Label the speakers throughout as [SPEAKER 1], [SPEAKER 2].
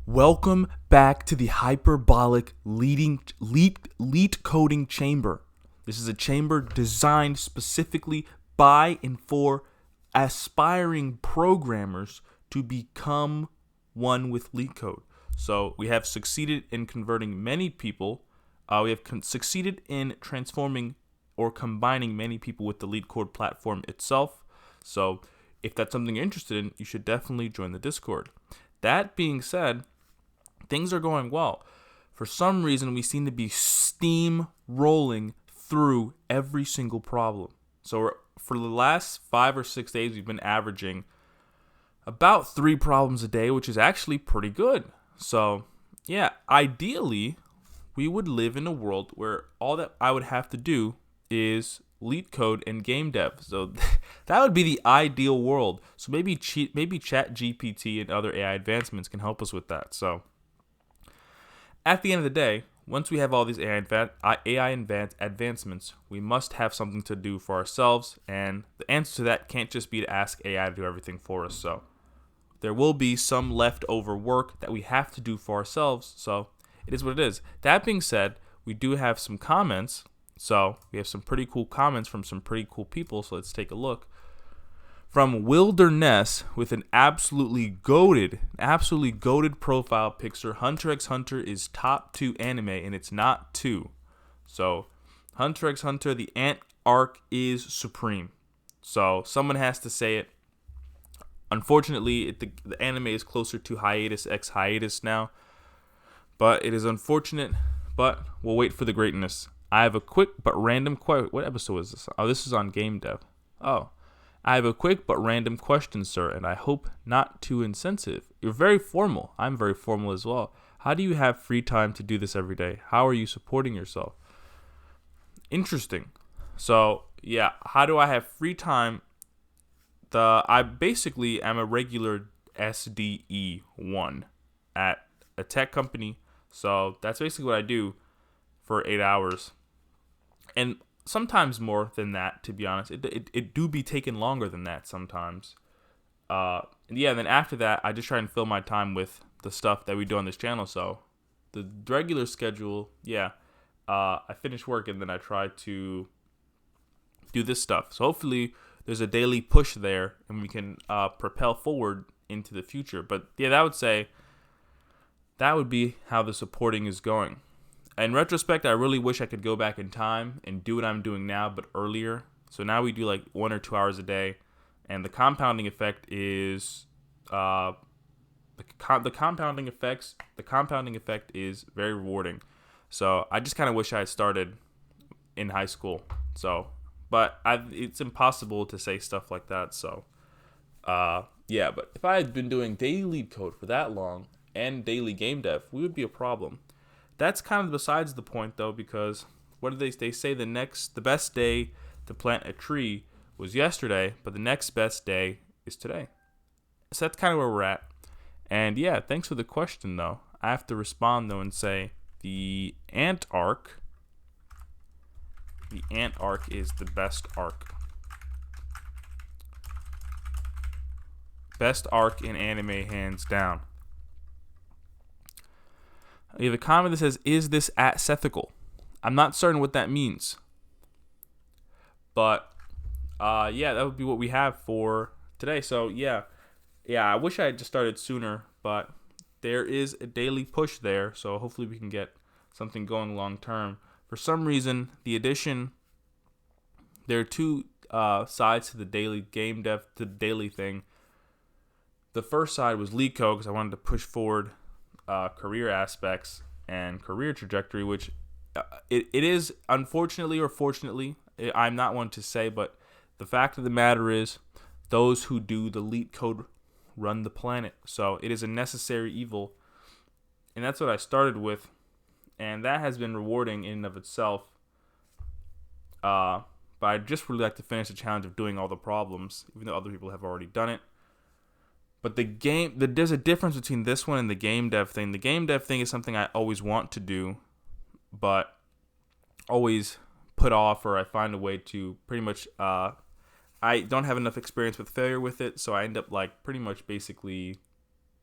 [SPEAKER 1] Welcome back to the hyperbolic leet coding chamber. This is a chamber designed specifically by and for aspiring programmers to become one with LeetCode. So we have succeeded in converting many people. We have succeeded in transforming or combining many people with the LeetCode platform itself. So if that's something you're interested in, you should definitely join the Discord. That being said, things are going well. For some reason, we seem to be steam rolling through every single problem. So for the last 5 or 6 days, we've been averaging about 3 problems a day, which is actually pretty good. So yeah, ideally, we would live in a world where all that I would have to do is LeetCode and game dev. So that would be the ideal world. So maybe ChatGPT and other AI advancements can help us with that. So at the end of the day, once we have all these AI advancements, we must have something to do for ourselves, and the answer to that can't just be to ask AI to do everything for us. So there will be some leftover work that we have to do for ourselves, so it is what it is. That being said, we do have some comments, so we have some pretty cool comments from some pretty cool people, so let's take a look. From Wilderness with an absolutely goated profile picture. Hunter x Hunter is top 2 anime, and it's not 2. So, Hunter x Hunter, the Ant arc is supreme. So, someone has to say it. Unfortunately, the anime is closer to hiatus x hiatus now. But it is unfortunate, but we'll wait for the greatness. I have a quick but random quote. What episode is this? Oh, this is on Game Dev. Oh. I have a quick but random question, sir, and I hope not too insensitive. You're very formal. I'm very formal as well. How do you have free time to do this every day? How are you supporting yourself? Interesting. So, yeah, how do I have free time? I basically am a regular SDE1 at a tech company. So that's basically what I do for 8 hours. And sometimes more than that, to be honest. It do be taking longer than that sometimes. And then after that, I just try and fill my time with the stuff that we do on this channel. So the regular schedule, I finish work and then I try to do this stuff. So hopefully there's a daily push there and we can propel forward into the future. But yeah, that would be how the supporting is going. In retrospect, I really wish I could go back in time and do what I'm doing now, but earlier. So now we do like 1 or 2 hours a day, and the compounding effect is the compounding effect is very rewarding. So I just kind of wish I had started in high school. So, but it's impossible to say stuff like that. So, but if I had been doing daily LeetCode for that long and daily game dev, we would be a problem. That's kind of besides the point, though, because what do they say? The best day to plant a tree was yesterday, but the next best day is today. So that's kind of where we're at. And yeah, thanks for the question, though. I have to respond, though, and say the Ant arc is the best arc. Best arc in anime, hands down. We have a comment that says, is this ethical? I'm not certain what that means. But, that would be what we have for today. So, yeah, I wish I had just started sooner, but there is a daily push there. So, hopefully we can get something going long term. For some reason, there are 2 sides to the daily game dev, to the daily thing. The first side was LeetCode, because I wanted to push forward career aspects and career trajectory, which it is, unfortunately or fortunately, I'm not one to say, but the fact of the matter is those who do the LeetCode run the planet. So it is a necessary evil, and that's what I started with, and that has been rewarding in and of itself. But I'd just really like to finish the challenge of doing all the problems, even though other people have already done it. But there's a difference between this one and the game dev thing. The game dev thing is something I always want to do, but always put off, or I find a way to pretty much, I don't have enough experience with failure with it, so I end up like pretty much basically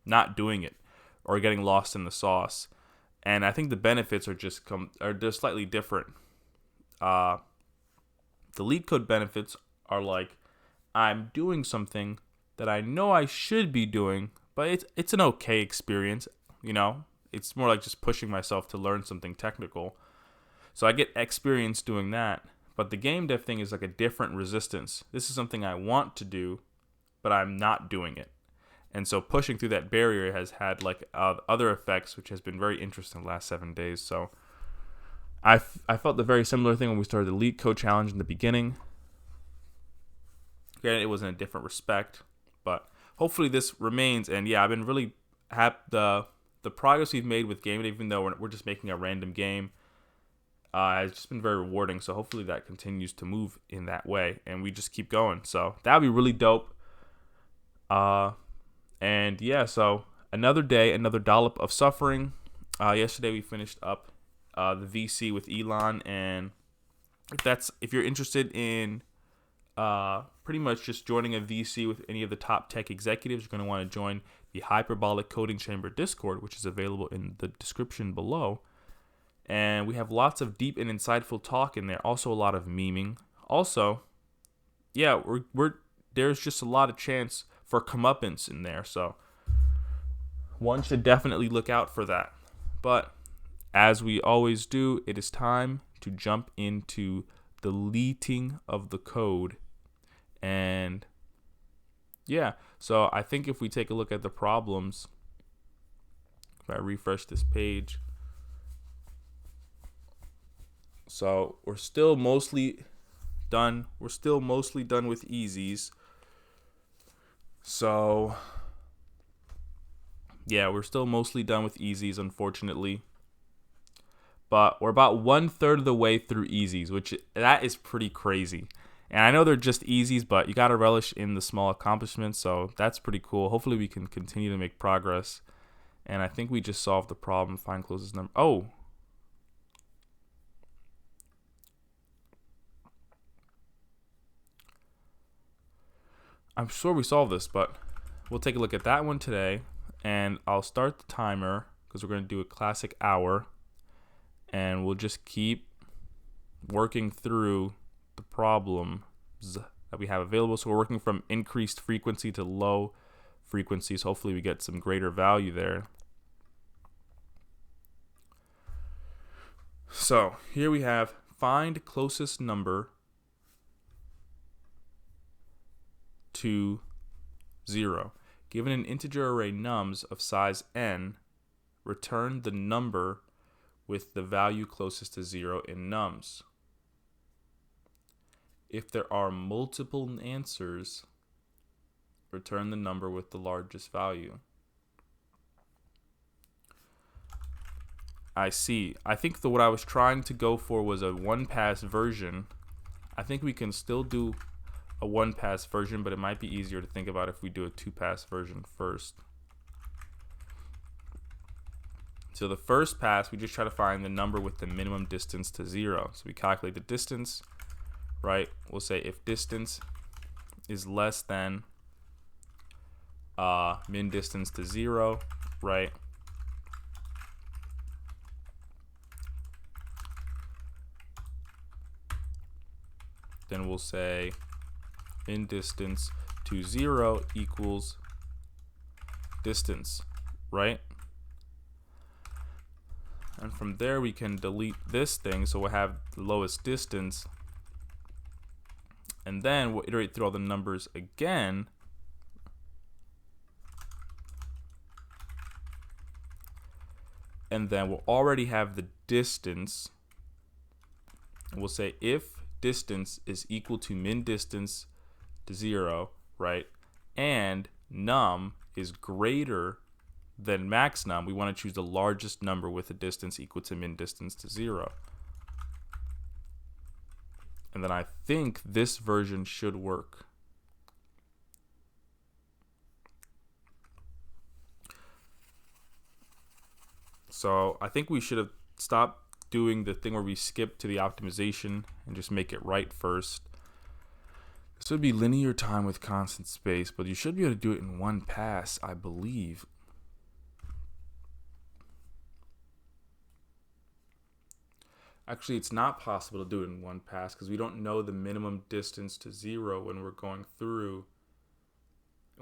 [SPEAKER 1] not doing it. or getting lost in the sauce. And I think the benefits they're slightly different. The LeetCode benefits are like, I'm doing something that I know I should be doing, but it's an okay experience, It's more like just pushing myself to learn something technical. So I get experience doing that. But the game dev thing is like a different resistance. This is something I want to do, but I'm not doing it. And so pushing through that barrier has had like other effects, which has been very interesting the last 7 days. So I felt the very similar thing when we started the LeetCode challenge in the beginning. Granted, it was in a different respect, but hopefully this remains. And yeah, I've been really happy. The progress we've made with game, even though we're just making a random game, has just been very rewarding. So hopefully that continues to move in that way, and we just keep going. So that would be really dope. And yeah, so another day, another dollop of suffering. Yesterday we finished up the VC with Elon, and if you're interested in pretty much just joining a VC with any of the top tech executives, you're going to want to join the Hyperbolic Coding Chamber Discord, which is available in the description below. And we have lots of deep and insightful talk in there. Also a lot of memeing. Also, yeah, there's just a lot of chance for comeuppance in there. So one should definitely look out for that. But as we always do, it is time to jump into the leeting of the code. And yeah, so I think if we take a look at the problems, if I refresh this page, so we're still mostly done. We're still mostly done with easies. So yeah, we're still mostly done with easies, unfortunately. But we're about 1/3 of the way through easies, which that is pretty crazy. And I know they're just easies, but you got to relish in the small accomplishments. So that's pretty cool. Hopefully we can continue to make progress. And I think we just solved the problem. Find closest number. Oh. I'm sure we solved this, but we'll take a look at that one today. And I'll start the timer because we're going to do a classic hour. And we'll just keep working through the problems that we have available. So we're working from increased frequency to low frequencies. Hopefully we get some greater value there. So here we have find closest number to 0. Given an integer array nums of size n, return the number with the value closest to 0 in nums. If there are multiple answers, return the number with the largest value. I see. I think what I was trying to go for was a one-pass version. I think we can still do a one-pass version, but it might be easier to think about if we do a two-pass version first. So the first pass, we just try to find the number with the minimum distance to 0. So we calculate the distance, right? We'll say if distance is less than min distance to 0, right? Then we'll say min distance to 0 equals distance, right? And from there we can delete this thing, so we'll have the lowest distance, and then we'll iterate through all the numbers again, and then we'll already have the distance, and we'll say if distance is equal to min distance to 0, right, and num is greater than max num, we want to choose the largest number with a distance equal to min distance to 0. And then I think this version should work. So I think we should have stopped doing the thing where we skip to the optimization and just make it right first. This would be linear time with constant space, but you should be able to do it in one pass, I believe. Actually, it's not possible to do it in one pass because we don't know the minimum distance to 0 when we're going through.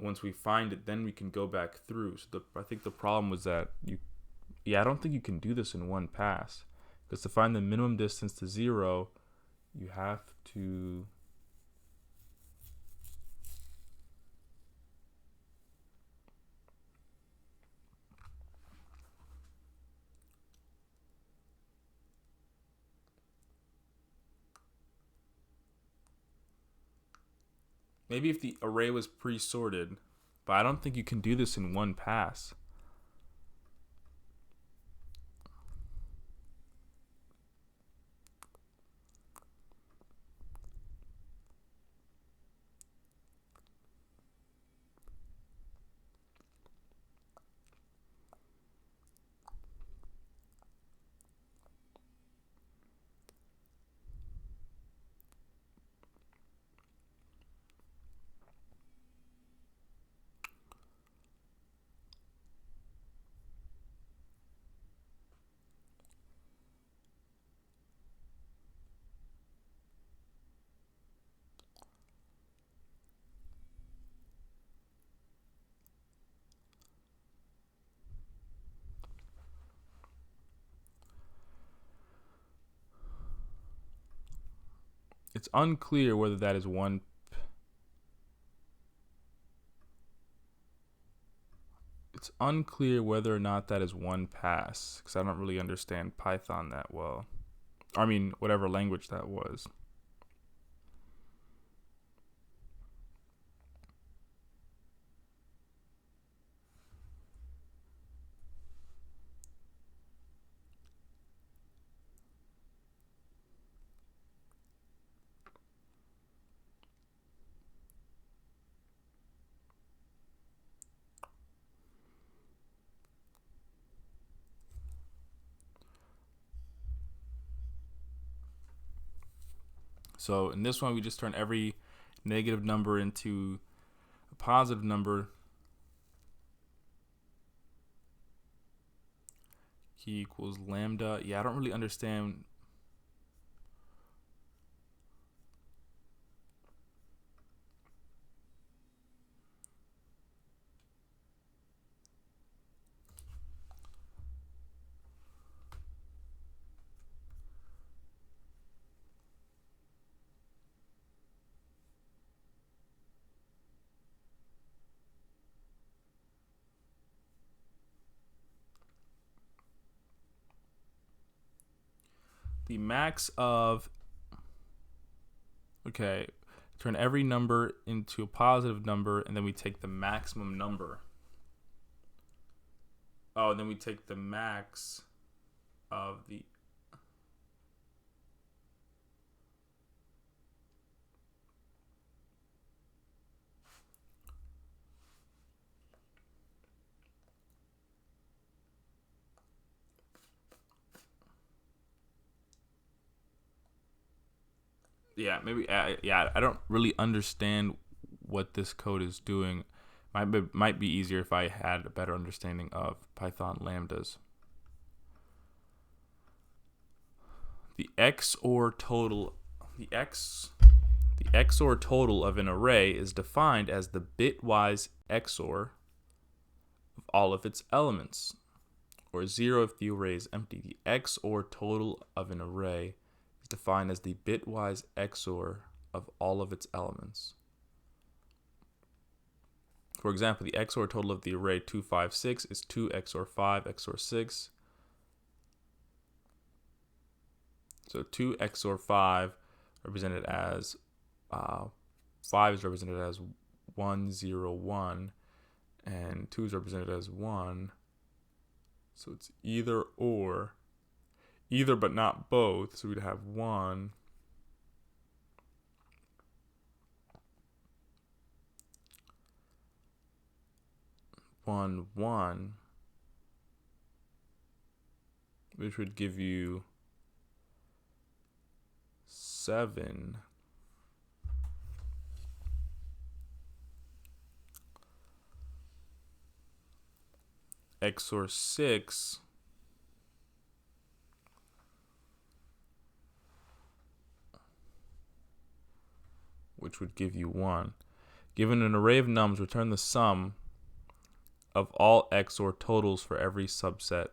[SPEAKER 1] Once we find it, then we can go back through. So I think the problem was that I don't think you can do this in one pass, because to find the minimum distance to 0, you have to maybe if the array was pre-sorted, but I don't think you can do this in one pass. It's unclear whether that is one. It's unclear whether or not that is one pass, because I don't really understand Python that well. I mean, whatever language that was. So in this one, we just turn every negative number into a positive number. Key equals lambda. Yeah, I don't really understand. The max of, okay, turn every number into a positive number, and then we take the maximum number. Oh, and then we take the max of the, yeah, maybe, I don't really understand what this code is doing. Might be easier if I had a better understanding of Python lambdas. The XOR total of an array is defined as the bitwise XOR of all of its elements, or 0 if the array is empty. The XOR total of an array is defined as the bitwise XOR of all of its elements. For example, the XOR total of the array 2, 5, 6 is 2 XOR 5 XOR 6. So 2 XOR 5 represented as 5 is represented as 1, 0, 1, and 2 is represented as 1. So it's either or, either but not both. So we'd have 1, 1, 1, which would give you 7. XOR 6 which would give you 1. Given an array of nums, return the sum of all XOR totals for every subset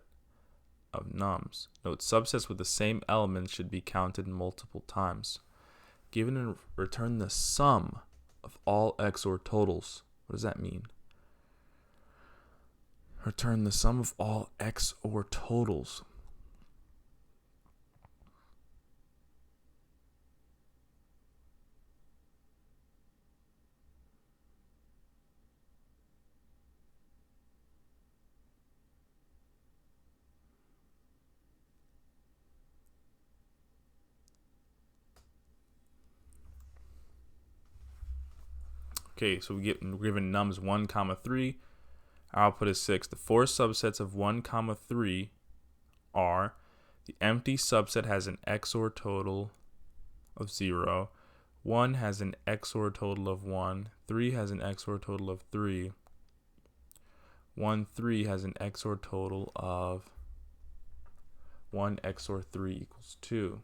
[SPEAKER 1] of nums. Note, subsets with the same elements should be counted multiple times. Given and return the sum of all XOR totals. What does that mean? Return the sum of all XOR totals. Okay, so we're given nums 1, 3. Our output is 6. The 4 subsets of 1, 3 are: the empty subset has an XOR total of 0. 1 has an XOR total of 1. 3 has an XOR total of 3. 1, 3 has an XOR total of 1 XOR 3 equals 2.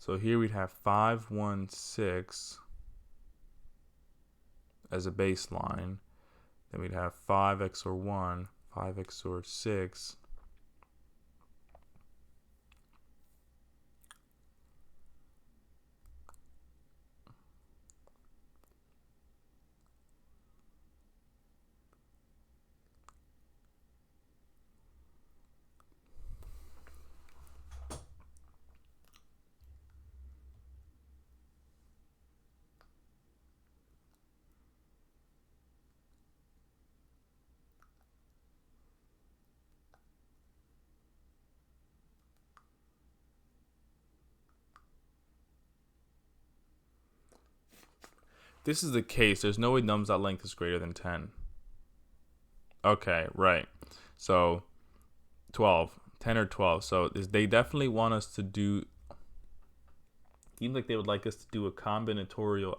[SPEAKER 1] So here we'd have 5, 1, 6 as a baseline. Then we'd have 5 XOR 1, 5 XOR 6. This is the case. There's no way nums.length is greater than 10. Okay, right. So 12, 10 or 12. So they definitely want us to do, seems like they would like us to do a combinatorial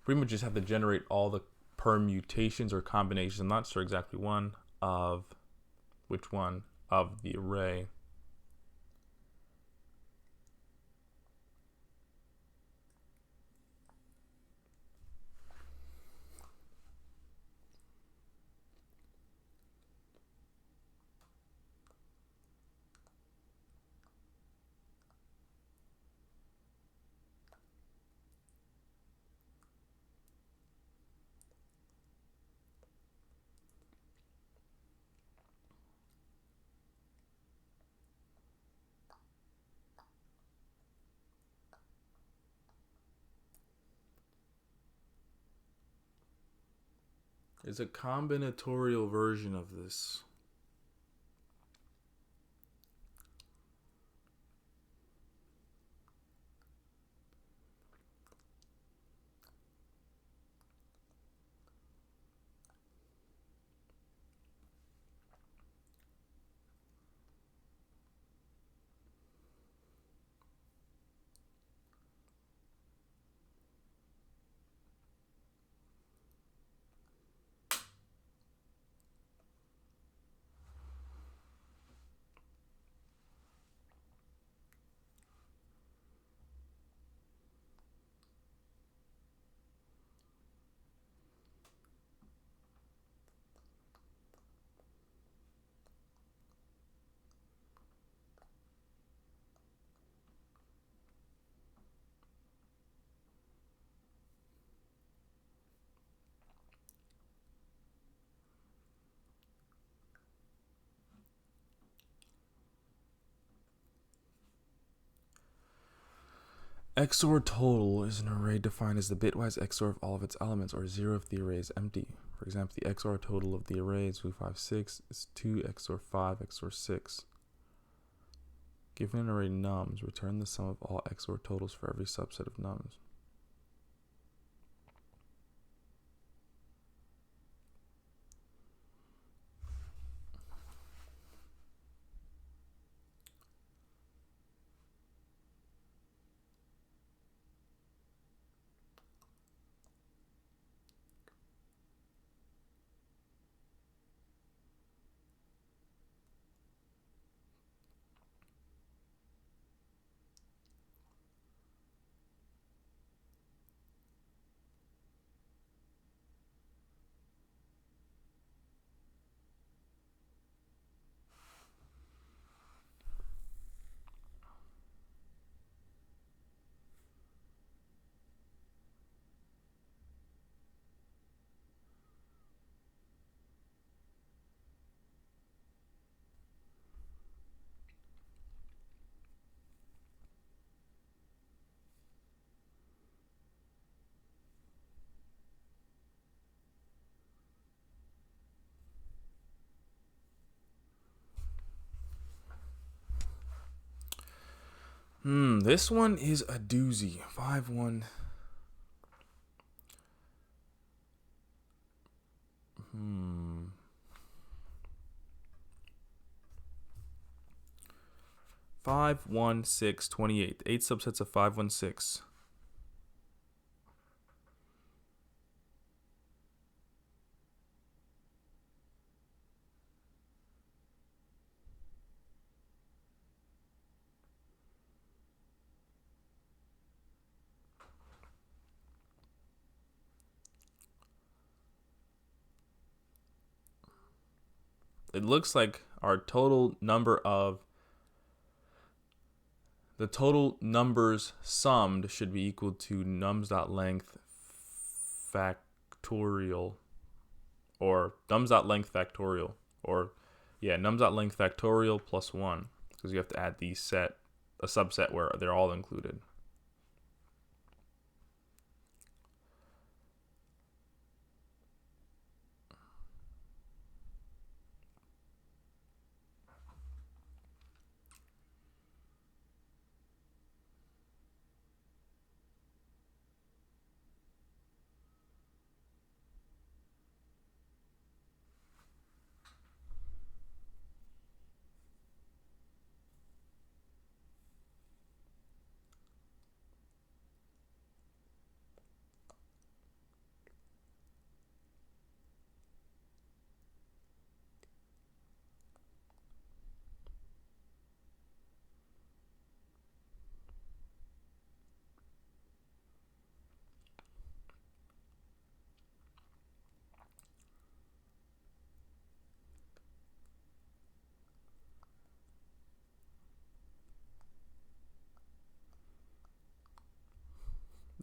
[SPEAKER 1] pretty much just have to generate all the permutations or combinations. I'm not sure exactly which one of the array. It's a combinatorial version of this. XOR total is an array defined as the bitwise XOR of all of its elements, or 0 if the array is empty. For example, the XOR total of the array is 2, 5, 6 is 2 XOR 5 XOR 6. Given an array nums, return the sum of all XOR totals for every subset of nums. This one is a doozy. 5, 1. 5, 1, 6, 28. 8 subsets of 5, 1, 6. It looks like our total number of the total numbers summed should be equal to nums.length factorial, or nums.length factorial, or nums.length factorial plus 1, because you have to add a subset where they're all included.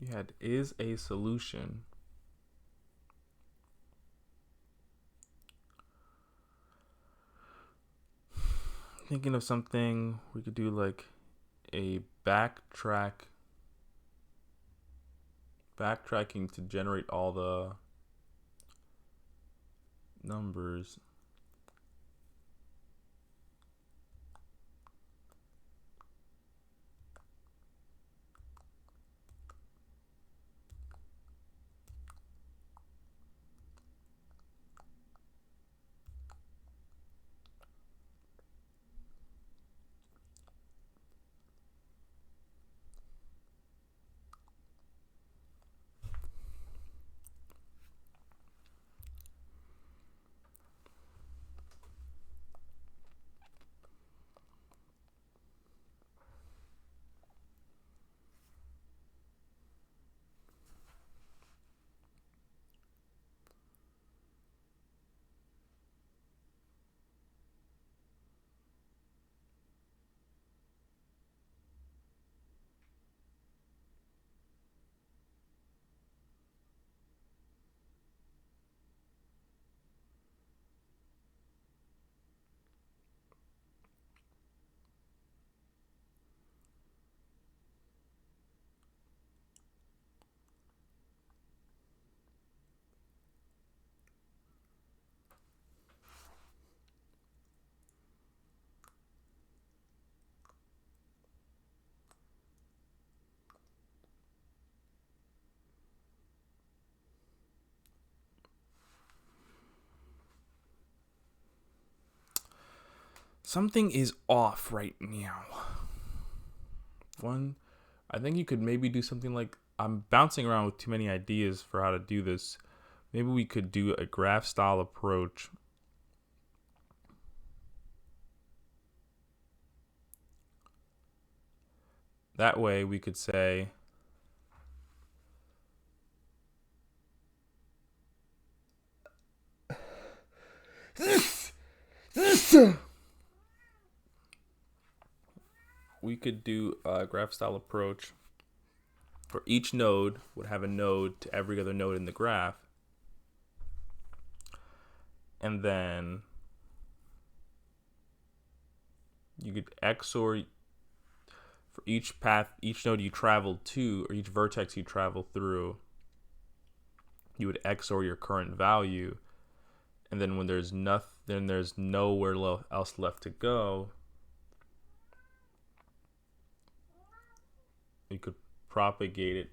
[SPEAKER 1] You had is a solution. Thinking of something we could do, like a backtracking to generate all the numbers. Something is off right now. I think you could maybe do something like, I'm bouncing around with too many ideas for how to do this. Maybe we could do a graph style approach. That way we could say, we could do a graph style approach where each node would have a node to every other node in the graph. And then you could XOR for each path, each node you travel to, or each vertex you travel through, you would XOR your current value. And then when there's nothing, then there's nowhere else left to go, we could propagate it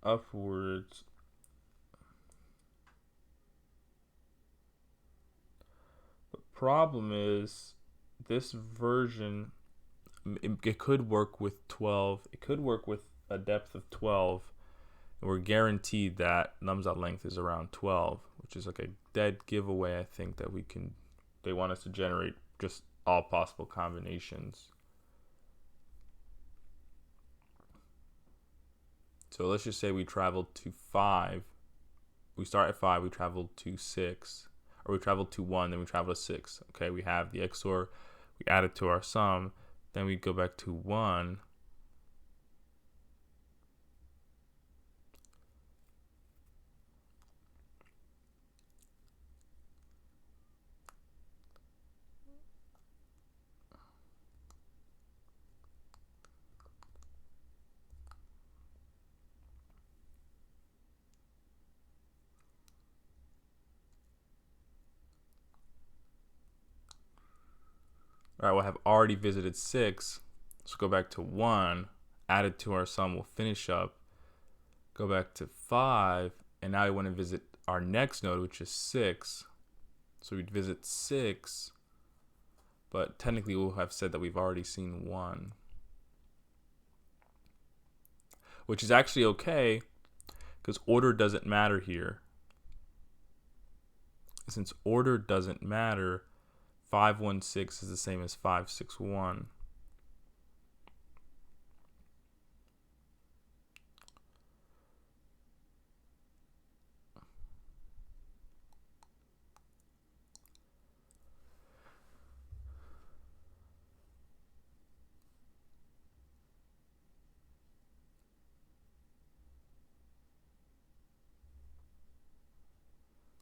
[SPEAKER 1] upwards. The problem is this version, it could work with 12. It could work with a depth of 12. And we're guaranteed that nums.length is around 12, which is like a dead giveaway, I think, that we can, they want us to generate just all possible combinations. So let's just say we traveled to 5. We start at 5, we traveled to 6. Or we traveled to 1, then we travel to 6. Okay, we have the XOR, we add it to our sum, then we go back to 1. All right, we'll have already visited 6. So go back to 1, add it to our sum, we'll finish up. Go back to 5, and now we want to visit our next node, which is 6. So we'd visit 6, but technically we'll have said that we've already seen 1. Which is actually okay, because order doesn't matter here. Since order doesn't matter, 516 is the same as 561.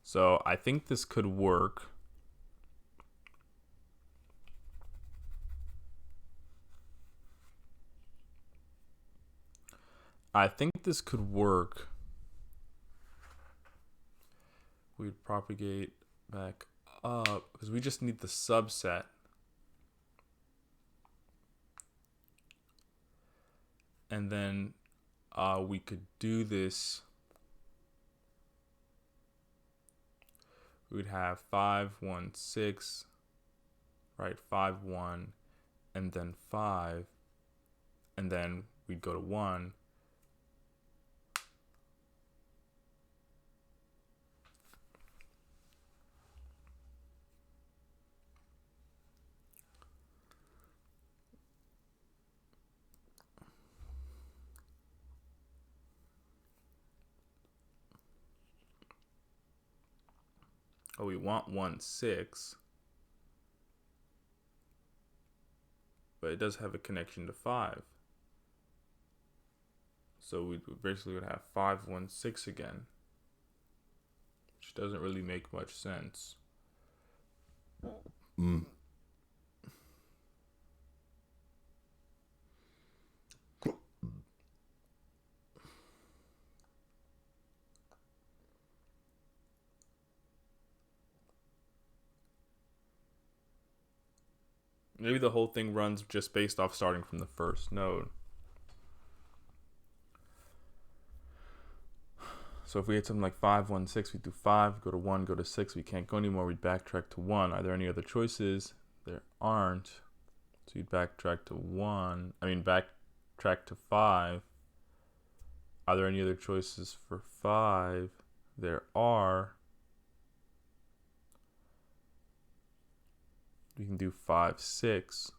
[SPEAKER 1] So I think this could work. I think this could work. We'd propagate back up because we just need the subset. And then we could do this. We'd have 516, right? 5 1, and then 5, and then we'd go to 1. Oh, we want 1 6, but it does have a connection to 5. So we basically would have 516 again, which doesn't really make much sense. Maybe the whole thing runs just based off starting from the first node. So if we had something like 516, we do 5, go to 1, go to 6. We can't go anymore. We'd backtrack to 1. Are there any other choices? There aren't. So you'd backtrack to 1. Backtrack to 5. Are there any other choices for 5? There are. We can do 5 6.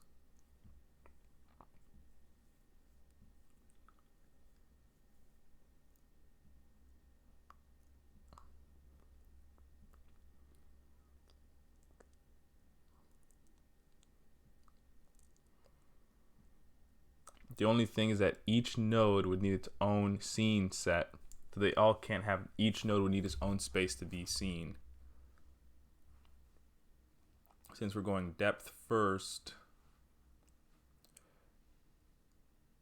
[SPEAKER 1] The only thing is that each node would need its own scene set. So they all can't have, each node would need its own space to be seen. Since we're going depth first,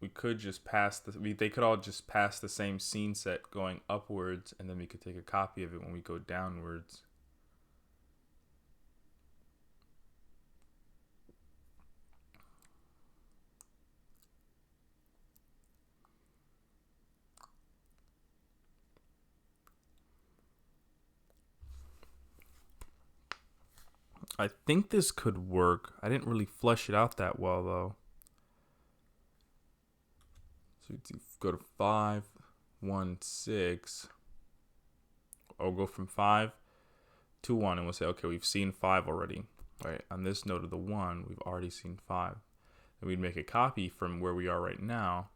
[SPEAKER 1] we could just pass they could all just pass the same scene set going upwards, and then we could take a copy of it when we go downwards. I think this could work. I didn't really flesh it out that well though. So you go to 5, 1, 6. I'll go from 5 to 1, and we'll say, okay, we've seen 5 already. Right? On this node of the 1, we've already seen 5. And we'd make a copy from where we are right now,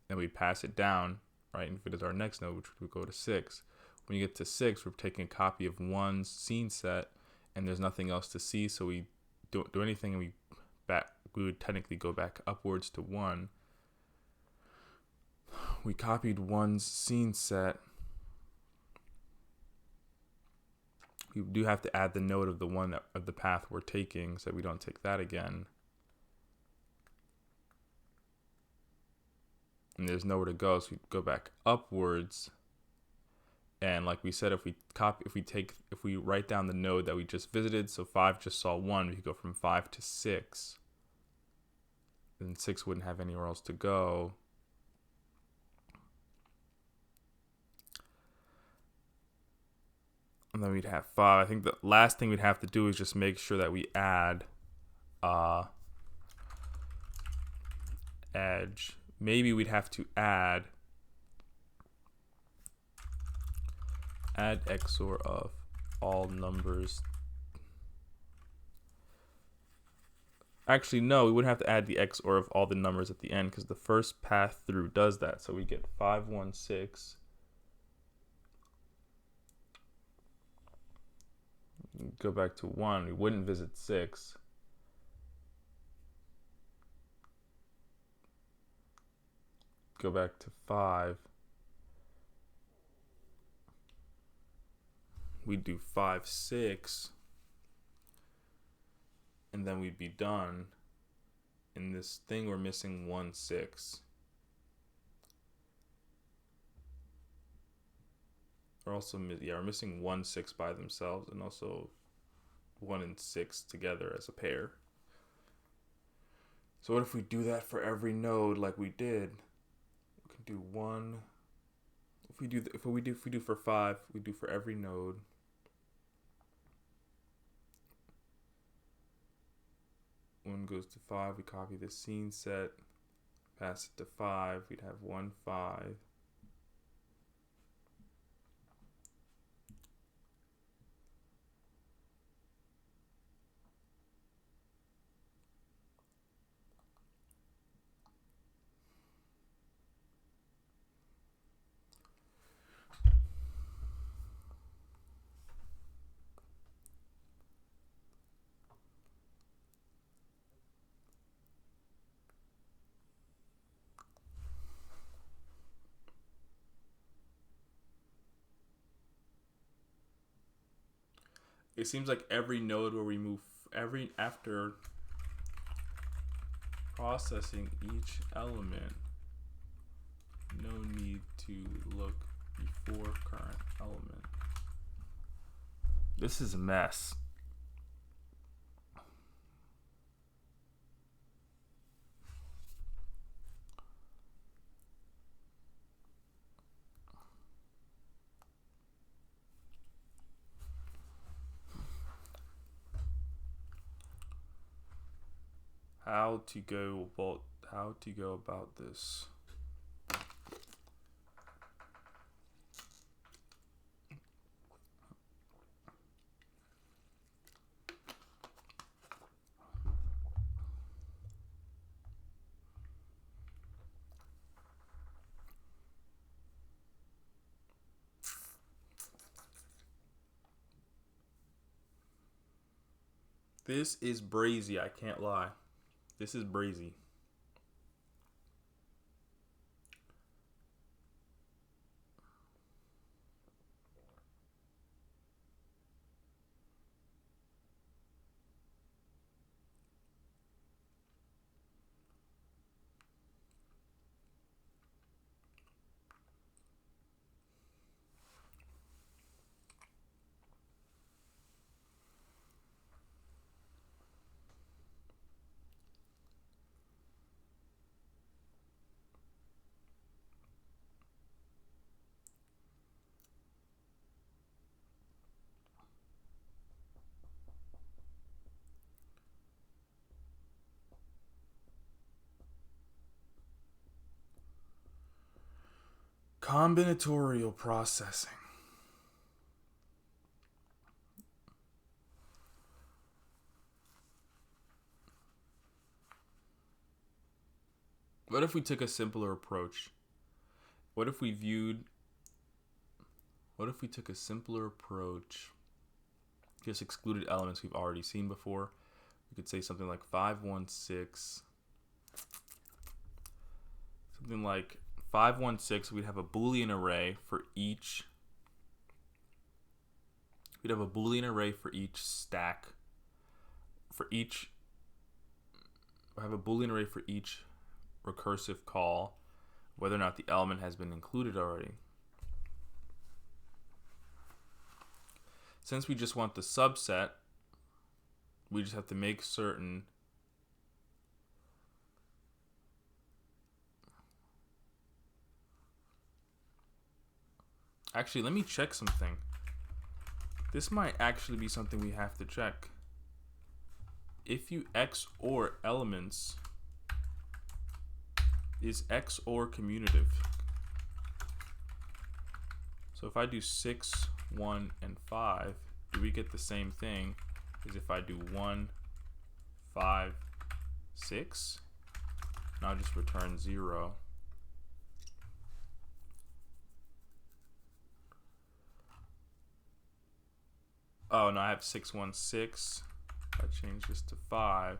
[SPEAKER 1] and we'd pass it down, right? And if it is our next node, which would go to 6. When you get to 6, we're taking a copy of 1's scene set, and there's nothing else to see, so we don't do anything, and we would technically go back upwards to 1. We copied 1's scene set. We do have to add the node of the one of the path we're taking, so we don't take that again. And there's nowhere to go, so we go back upwards. And like we said, if we write down the node that we just visited, so 5 just saw 1, we could go from 5 to 6. And 6 wouldn't have anywhere else to go. And then we'd have 5. I think the last thing we'd have to do is just make sure that we add edge. Maybe we'd have to add XOR of all numbers. Actually, no, we wouldn't have to add the XOR of all the numbers at the end, because the first path through does that. So we get 5, 1, 6. Go back to 1. We wouldn't visit 6. Go back to 5. We'd do 5, 6. And then we'd be done. In this thing, we're missing 1, 6. We're missing 1, 6 by themselves, and also 1 and 6 together as a pair. So what if we do that for every node like we did? We can do 1. If we do for 5, we do for every node. One goes to 5, we copy the scene set, pass it to 5, we'd have 1, 5. It seems like every node where we move after processing each element, no need to look before current element. This is a mess. How to go about this? This is brazy, I can't lie. This is brazy. Combinatorial processing. What if we took a simpler approach? What if we took a simpler approach, just excluded elements we've already seen before? We could say something like 516. Something like 516, we'd have a Boolean array for each. We'd have a Boolean array for each stack. We have a Boolean array for each recursive call, whether or not the element has been included already. Since we just want the subset, we just have to make certain actually, let me check something. This might actually be something we have to check. If you XOR elements, is XOR commutative? So if I do 6, 1, and 5, do we get the same thing as if I do 1, 5, 6? And I'll just return 0. Oh, no, I have 616. I change this to 5.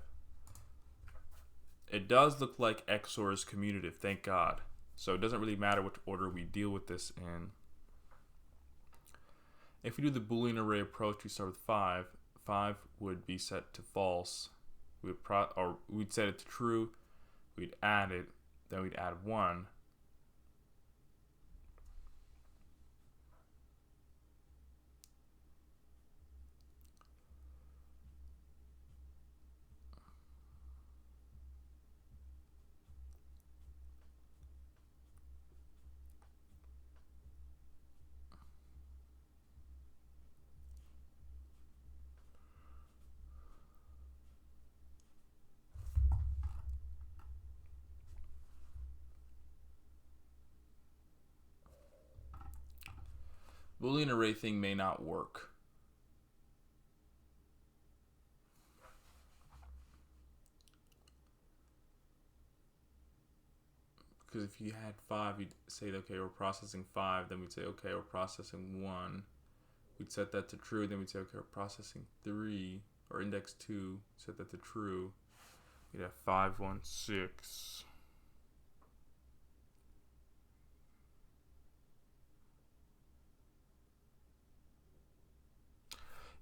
[SPEAKER 1] It does look like XOR is commutative, thank God. So it doesn't really matter which order we deal with this in. If we do the Boolean array approach, we start with 5. 5 would be set to false. We'd set it to true. We'd add it. Then we'd add 1. Boolean array thing may not work. Because if you had 5, you'd say, okay, we're processing 5. Then we'd say, okay, we're processing 1. We'd set that to true. Then we'd say, okay, we're processing 3, or index 2. Set that to true. We'd have 516.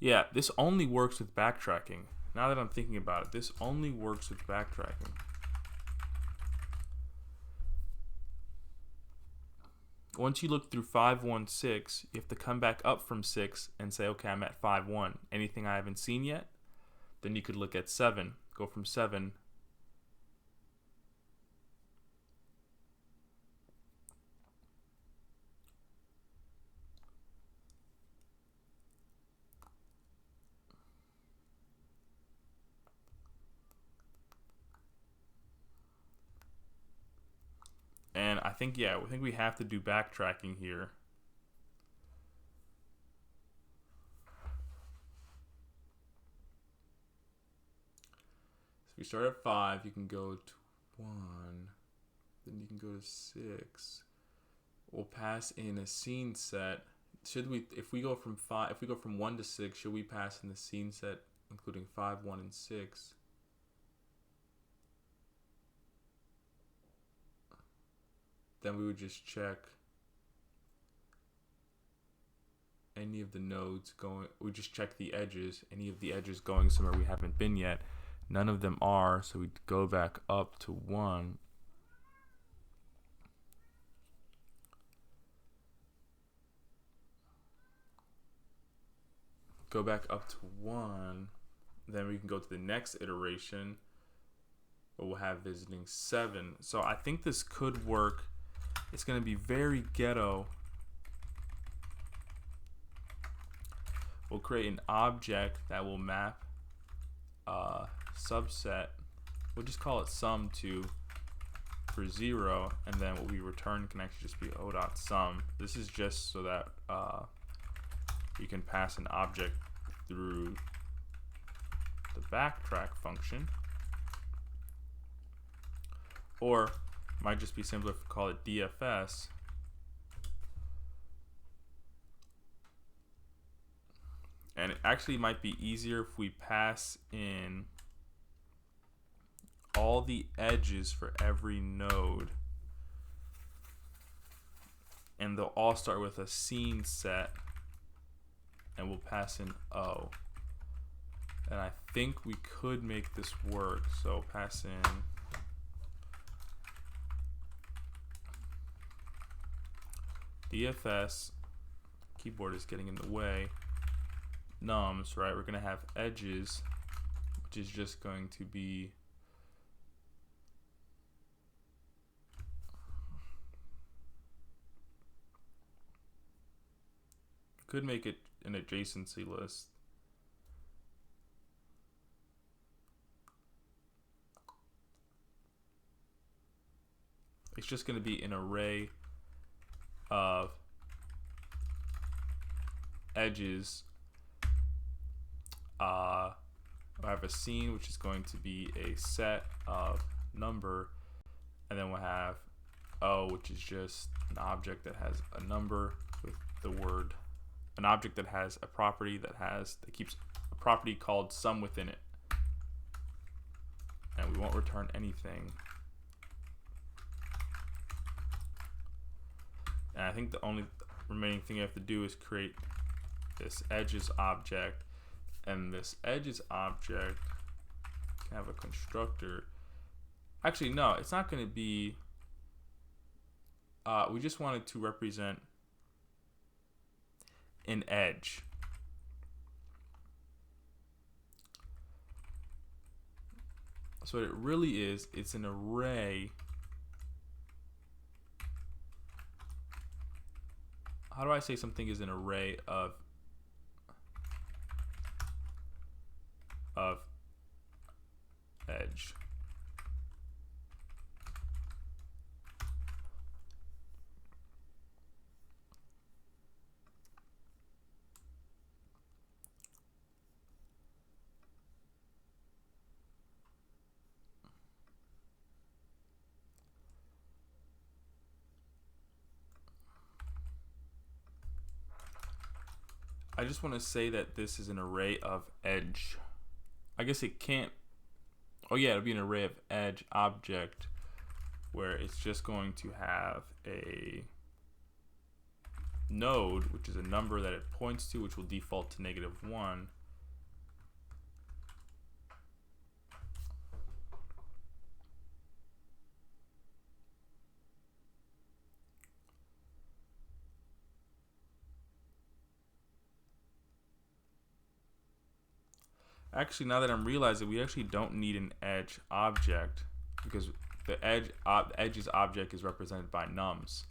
[SPEAKER 1] Yeah, this only works with backtracking. Now that I'm thinking about it, this only works with backtracking. Once you look through 516, you have to come back up from 6 and say, okay, I'm at 5-1. Anything I haven't seen yet? Then you could look at 7. Go from 7. And I think we have to do backtracking here. So we start at 5, you can go to 1, then you can go to 6. We'll pass in a scene set. If we go from 1 to 6, should we pass in the scene set including 5, 1, and 6? Then we would just check any of the nodes going. We just check the edges. Any of the edges going somewhere we haven't been yet. None of them are, so we'd go back up to 1. Go back up to 1. Then we can go to the next iteration, where we'll have visiting 7. So I think this could work. It's going to be very ghetto. We'll create an object that will map a subset. We'll just call it sum to for 0, and then what we return can actually just be o.sum. This is just so that you can pass an object through the backtrack function, or might just be simpler if we call it DFS. And it actually might be easier if we pass in all the edges for every node, and they'll all start with a scene set, and we'll pass in O. And I think we could make this work. So pass in DFS, keyboard is getting in the way, nums, right? We're going to have edges, which is just going to be could make it an adjacency list. It's just going to be an array of edges. I have a scene, which is going to be a set of number, and then we'll have O, which is just an object that has a number with the word, an object that has a property that keeps a property called sum within it, and we won't return anything. And I think the only remaining thing I have to do is create this edges object, and this edges object can have a constructor. Actually, no, it's not going to be. We just wanted to represent an edge. So what it really is, it's an array. How do I say something is an array of edge? I just want to say that this is an array of edge. I guess it can't. Oh yeah, it'll be an array of edge object where it's just going to have a node, which is a number that it points to, which will default to -1. Actually, now that I'm realizing, we actually don't need an edge object because the edges object is represented by nums.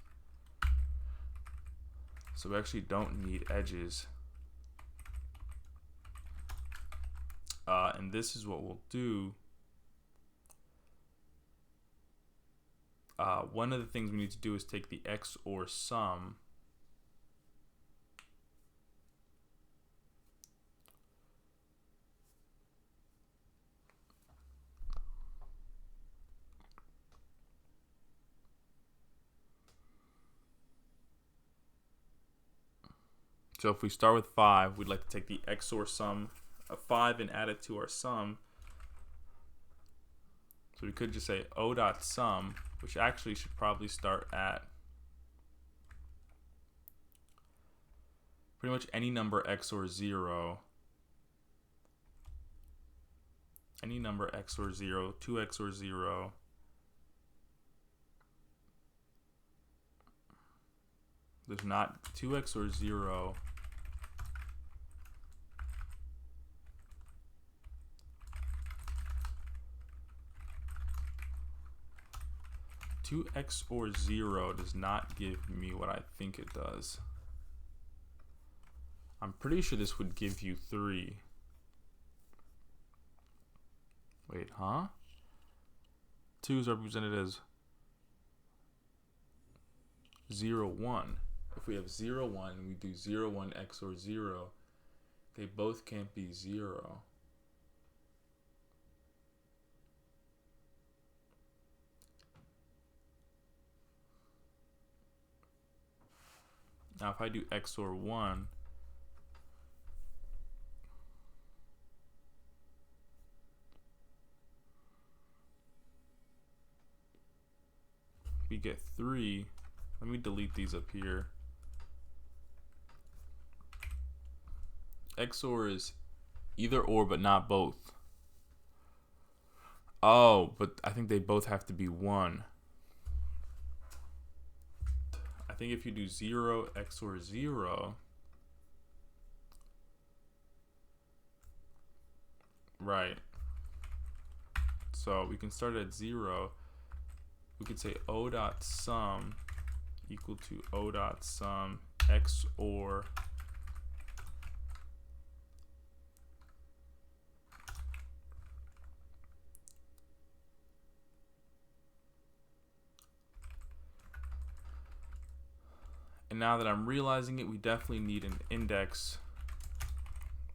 [SPEAKER 1] So we actually don't need edges. And this is what we'll do. One of the things we need to do is take the XOR sum . So if we start with 5, we'd like to take the XOR sum of 5 and add it to our sum. So we could just say O.sum, which actually should probably start at pretty much any number XOR 0. Any number XOR 0, 2 XOR 0. There's not 2 XOR 0. 2 XOR 0 does not give me what I think it does. I'm pretty sure this would give you 3. Wait, huh? 2 is represented as 0, 1. If we have 0, 1 and we do 0, 1 XOR 0, they both can't be 0. Now if I do XOR 1, we get 3. Let me delete these up here. XOR is either or, but not both. Oh, but I think they both have to be 1. I think if you do 0 XOR 0, right. So we can start at 0. We could say O dot sum equal to O dot sum XOR and now that I'm realizing it, we definitely need an index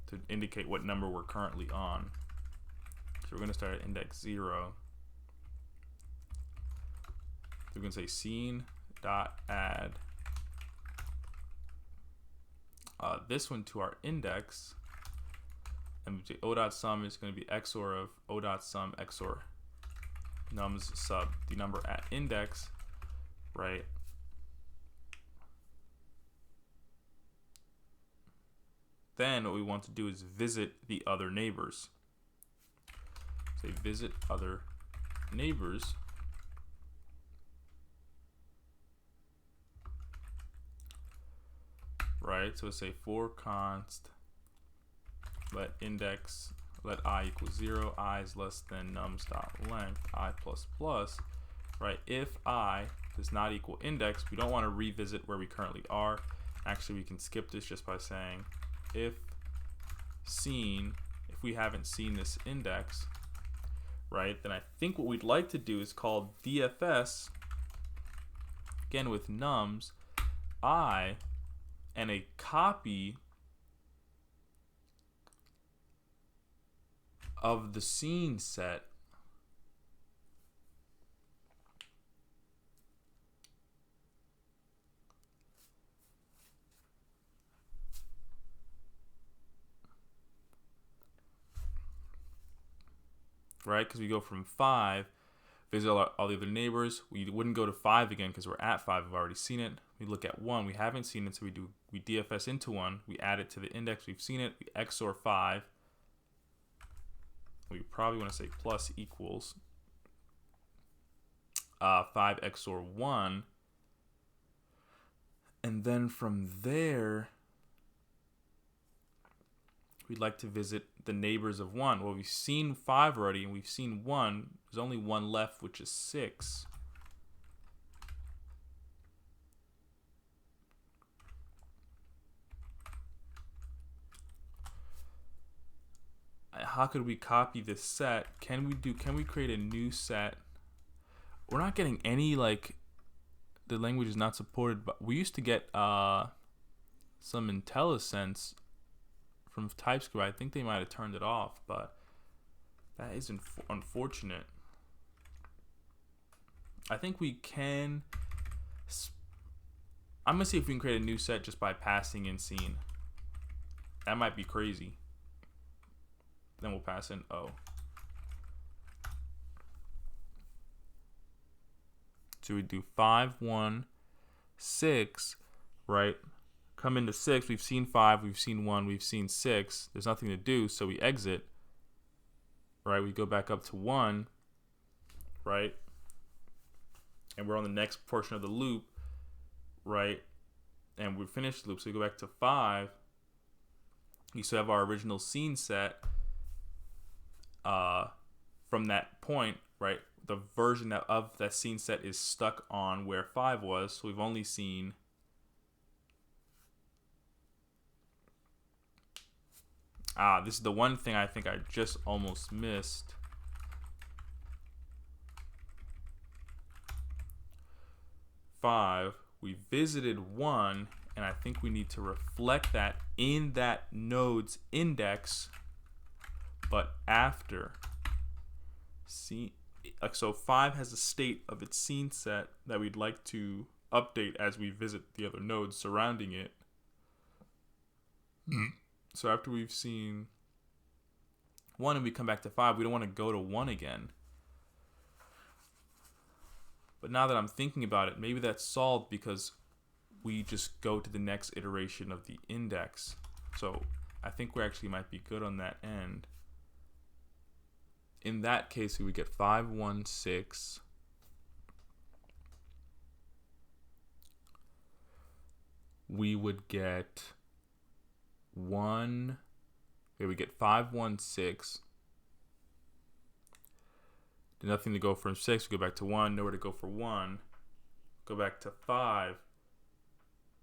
[SPEAKER 1] to indicate what number we're currently on. So we're going to start at index 0. So we're going to say scene dot add this one to our index, and O dot sum is going to be XOR of O dot sum XOR nums sub the number at index, right? Then what we want to do is visit the other neighbors. Say visit other neighbors. Right, so say for const let index let I equal 0, I is less than nums dot length I plus plus, right? If I does not equal index, we don't want to revisit where we currently are. Actually, we can skip this just by saying if seen, if we haven't seen this index, right, then I think what we'd like to do is call DFS again with nums I and a copy of the scene set right, because we go from 5, visit all the other neighbors. We wouldn't go to 5 again because we're at 5, we've already seen it. We look at 1, we haven't seen it, so we DFS into 1, we add it to the index, we've seen it, we XOR 5. We probably want to say plus equals 5 XOR 1. And then from there, we'd like to visit the neighbors of 1. Well, we've seen 5 already, and we've seen 1. There's only 1 left, which is 6. How could we copy this set? Can we create a new set? We're not getting any, like, the language is not supported, but we used to get some IntelliSense from TypeScript. I think they might have turned it off, but that is unfortunate. I think we can. I'm gonna see if we can create a new set just by passing in scene. That might be crazy. Then we'll pass in O. So we do 5, 1, 6, right? Come into 6, we've seen 5, we've seen 1, we've seen 6. There's nothing to do, so we exit. Right, we go back up to 1, right? And we're on the next portion of the loop, right? And we finished the loop, so we go back to 5. We still have our original scene set from that point, right? The version of that scene set is stuck on where 5 was, so we've only seen this is the one thing I think I just almost missed. we visited 1, and I think we need to reflect that in that node's index, but after scene. So 5 has a state of its scene set that we'd like to update as we visit the other nodes surrounding it. So after we've seen 1 and we come back to 5, we don't want to go to 1 again. But now that I'm thinking about it, maybe that's solved because we just go to the next iteration of the index. So I think we actually might be good on that end. In that case, we would get 5, 1, 6. We would get 1. Okay, we get 5, 1, 6. Nothing to go from 6. We go back to 1. Nowhere to go for 1. Go back to 5.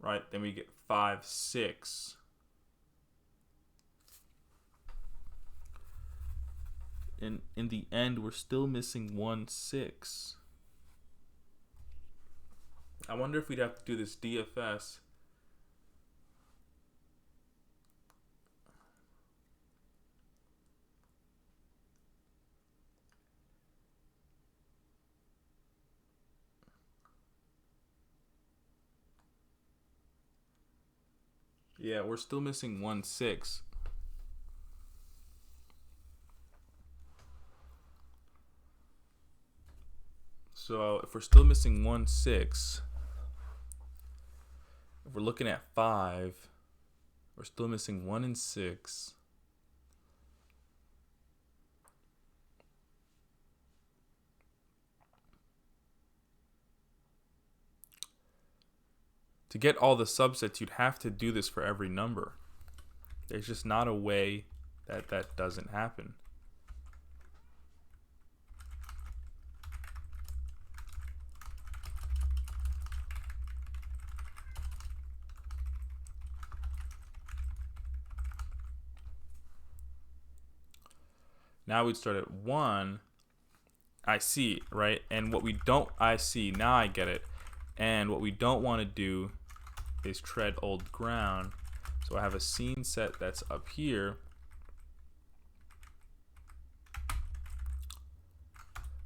[SPEAKER 1] Right, then we get 5, 6. And in the end, we're still missing 1, 6. I wonder if we'd have to do this DFS. Yeah, we're still missing 1, 6. So if we're still missing 1, 6, if we're looking at 5, we're still missing 1 and 6. To get all the subsets, you'd have to do this for every number. There's just not a way that that doesn't happen. Now we'd start at 1. I see, right? And what we don't, I see, now I get it. And what we don't want to do is tread old ground. So I have a scene set that's up here.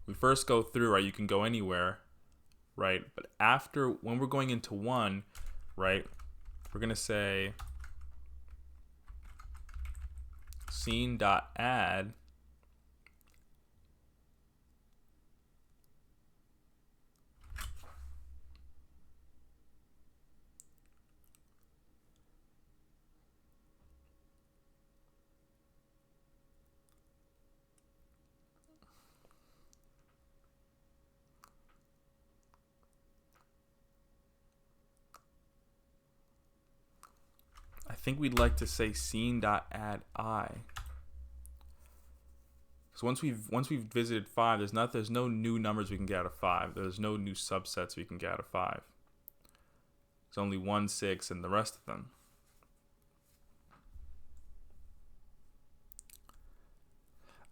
[SPEAKER 1] We first go through, right? You can go anywhere, right? But after, when we're going into 1, right, we're going to say scene.add. I think we'd like to say scene.add I. So once we've visited 5, there's no new numbers we can get out of 5. There's no new subsets we can get out of 5. It's only 1, 6, and the rest of them.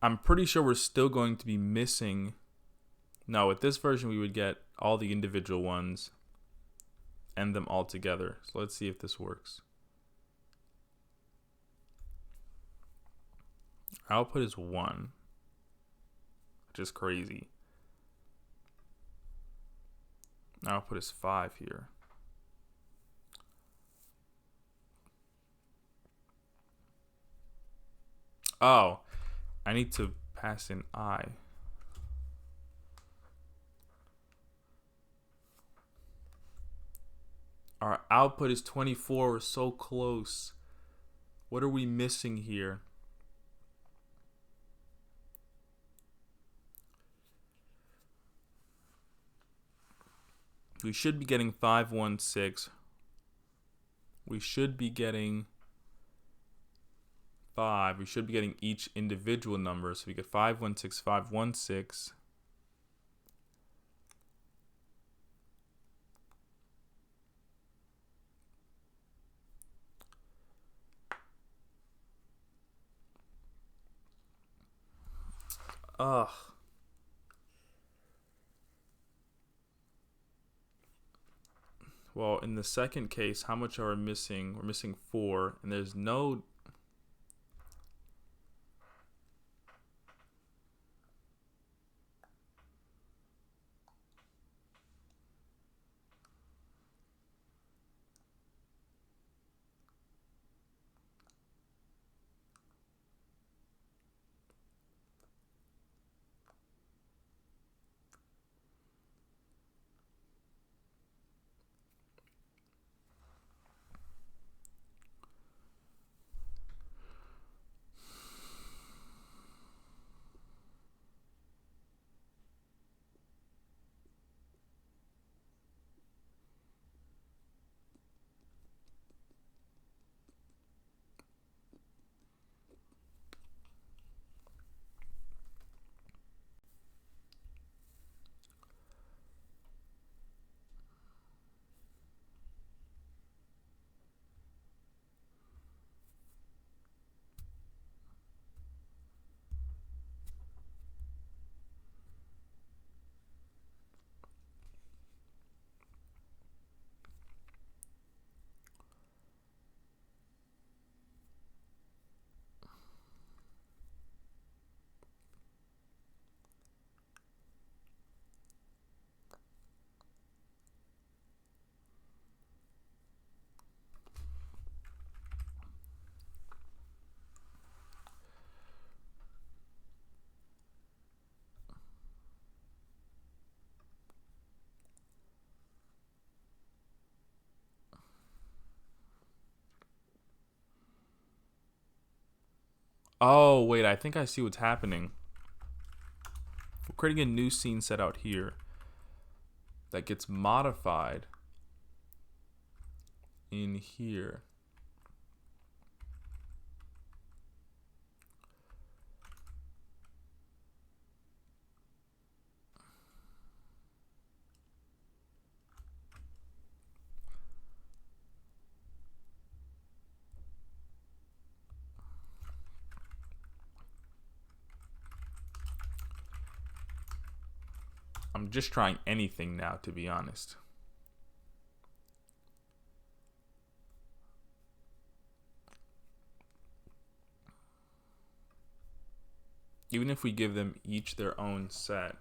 [SPEAKER 1] I'm pretty sure we're still going to be missing. No, with this version we would get all the individual ones and them all together. So let's see if this works. Output is 1, which is crazy. Output is 5 here. Oh, I need to pass in I. Our output is 24. We're so close. What are we missing here? We should be getting 5, 1, 6. We should be getting 5. We should be getting each individual number. So we get 5, 1, 6, 5, 1, 6. Ugh. Well, in the second case, how much are we missing? We're missing 4, and there's no... Oh, wait, I think I see what's happening. We're creating a new scene set out here that gets modified in here. I'm just trying anything now, to be honest. Even if we give them each their own set.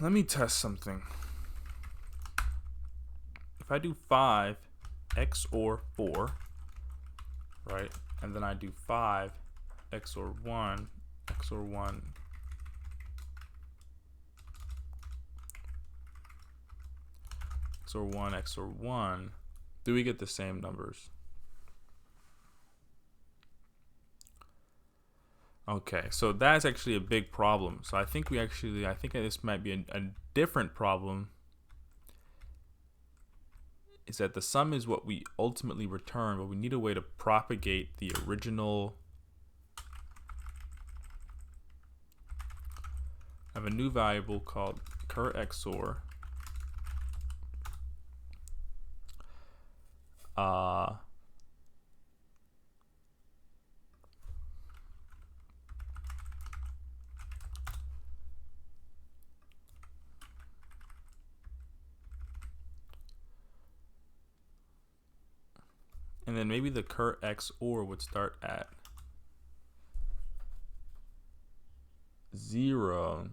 [SPEAKER 1] Let me test something. If I do 5 XOR 4, right, and then I do 5 XOR 1 XOR 1, XOR 1 XOR 1, do we get the same numbers? Okay, so that's actually a big problem. So I think this might be a different problem. Is that the sum is what we ultimately return, but we need a way to propagate the original. I have a new variable called cur XOR. And then maybe the cur XOR would start at 0.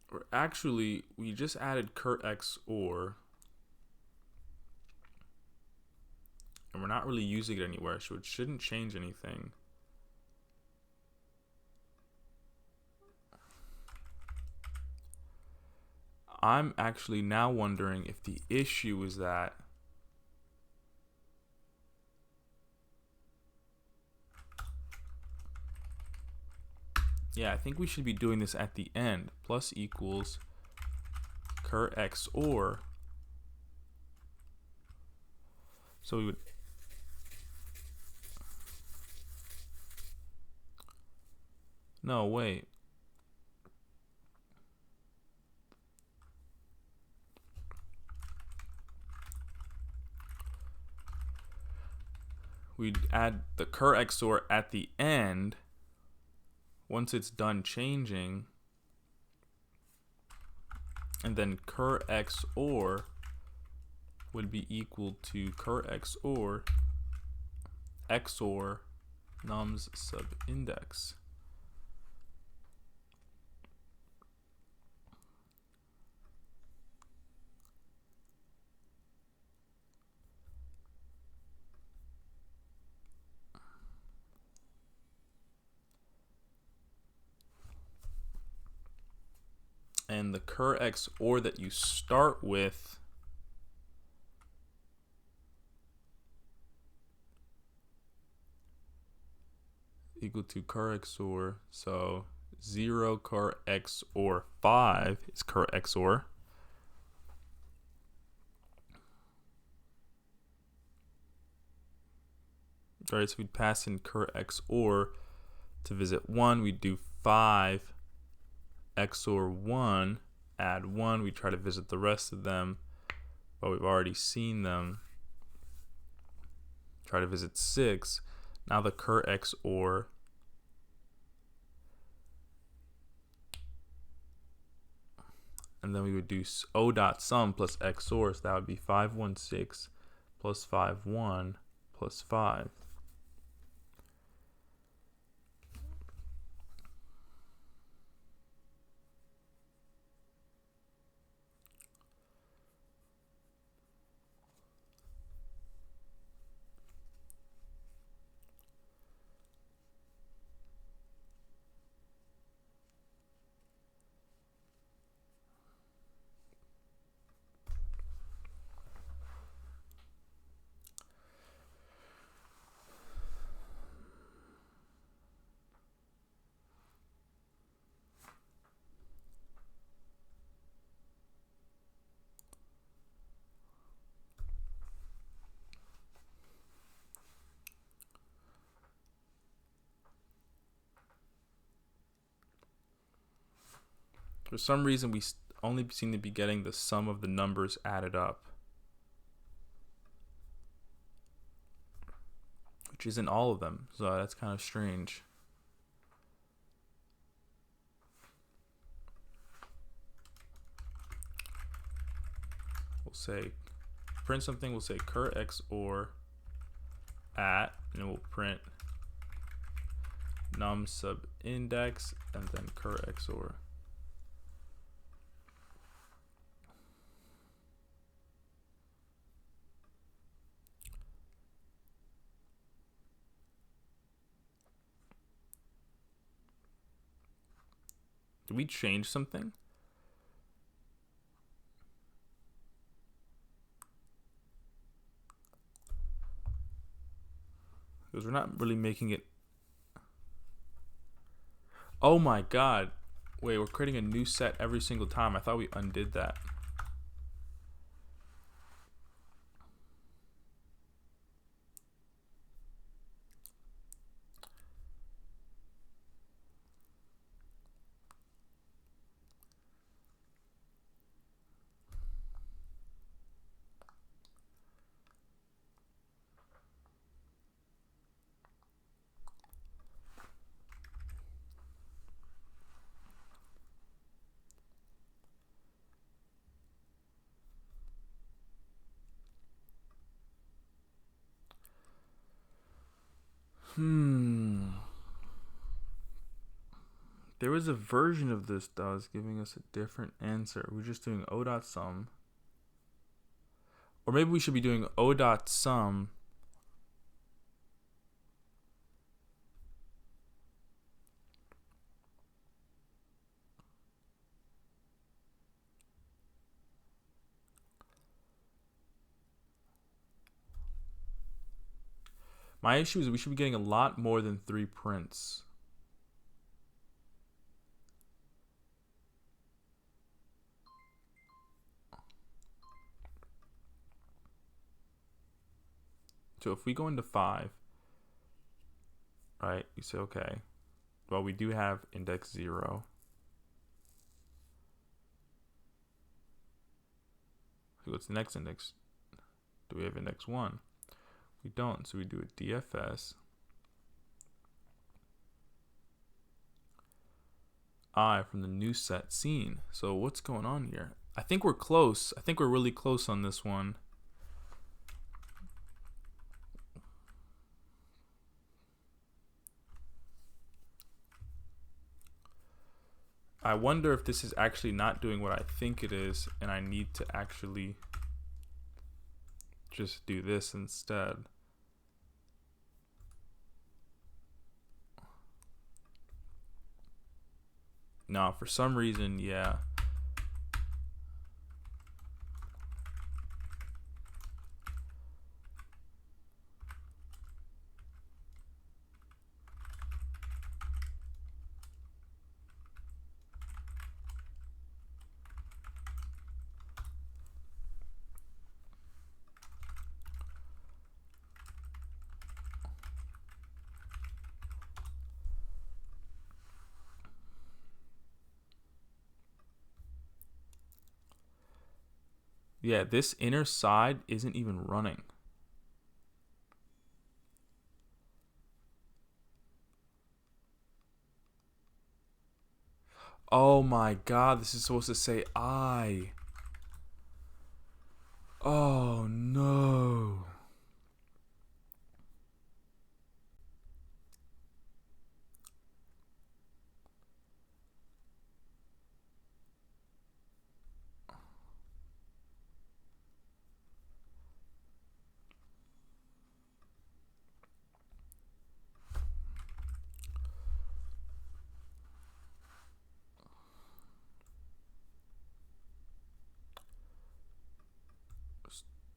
[SPEAKER 1] Or actually, we just added cur XOR. And we're not really using it anywhere, so it shouldn't change anything. I'm actually now wondering if the issue is that I think we should be doing this at the end. Plus equals cur XOR. So we would no, wait. We'd add the cur XOR at the end once it's done changing, and then cur XOR would be equal to cur XOR XOR nums sub index. And the cur XOR that you start with equal to cur XOR. So 0 cur XOR 5 is cur XOR. All right, so we'd pass in cur XOR to visit 1. We'd do 5 XOR 1, add 1. We try to visit the rest of them, but we've already seen them. Try to visit 6. Now the cur XOR and then we would do O.sum plus XOR, so that would be 516 plus 51 plus 5. For some reason, we only seem to be getting the sum of the numbers added up, which isn't all of them, so that's kind of strange. We'll say, print something, we'll say cur XOR at, and we'll print num sub index, and then cur XOR. Did we change something? Because we're not really making it. Oh my god. Wait, we're creating a new set every single time. I thought we undid that. There was a version of this that was giving us a different answer. We're just doing O dot sum. Or maybe we should be doing O dot sum. My issue is we should be getting a lot more than 3 prints. So if we go into 5, right, you say, okay, well, we do have index 0. So what's the next index? Do we have index 1? We don't, so we do a DFS. I from the new set seen. So what's going on here? I think we're close. I think we're really close on this one. I wonder if this is actually not doing what I think it is, and I need to actually just do this instead. No, for some reason, yeah. Yeah, this inner side isn't even running. Oh my god, this is supposed to say I. Oh no.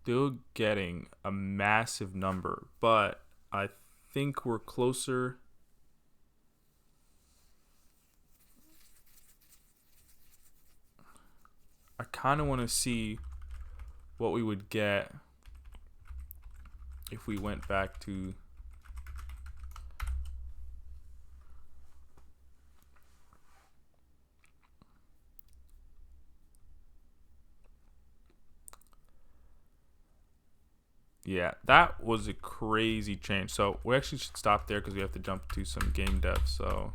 [SPEAKER 1] Still getting a massive number, but I think we're closer. I kind of want to see what we would get if we went back to yeah, that was a crazy change. So we actually should stop there because we have to jump to some game dev. So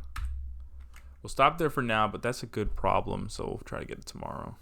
[SPEAKER 1] we'll stop there for now, but that's a good problem. So we'll try to get it tomorrow.